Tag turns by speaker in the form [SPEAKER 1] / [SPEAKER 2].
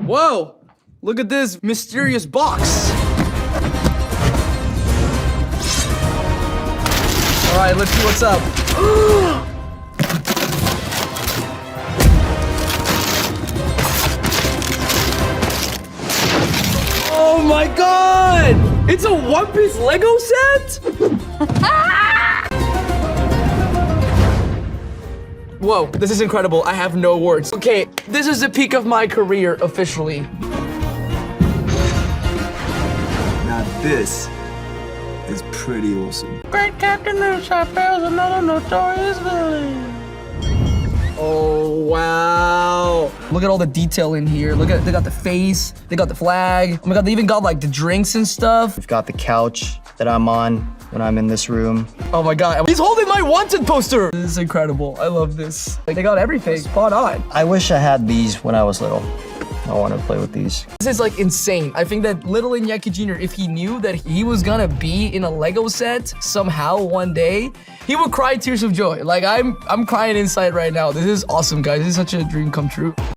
[SPEAKER 1] Whoa! Look at this mysterious box. All right, let's see what's up. Oh my god! It's a One Piece Lego set? Whoa, this is incredible. I have no words. Okay, this is the peak of my career officially.
[SPEAKER 2] Now this is pretty awesome.
[SPEAKER 3] Great Captain Moonshot fails another notorious villain.
[SPEAKER 1] Oh, wow. Look at all the detail in here. Look at, they got the face, they got the flag. Oh my god, they even got like the drinks and stuff.
[SPEAKER 4] We've got the couch that I'm on when I'm in this room.
[SPEAKER 1] Oh my god, he's holding my Wanted poster. This is incredible. I love this. Like, they got everything spot on.
[SPEAKER 4] I wish I had these when I was little. I want to play with these.
[SPEAKER 1] This is like insane. I think that little Iñaki Jr., if he knew that he was gonna be in a Lego set somehow one day, he would cry tears of joy. Like I'm crying inside right now. This is awesome, guys. This is such a dream come true.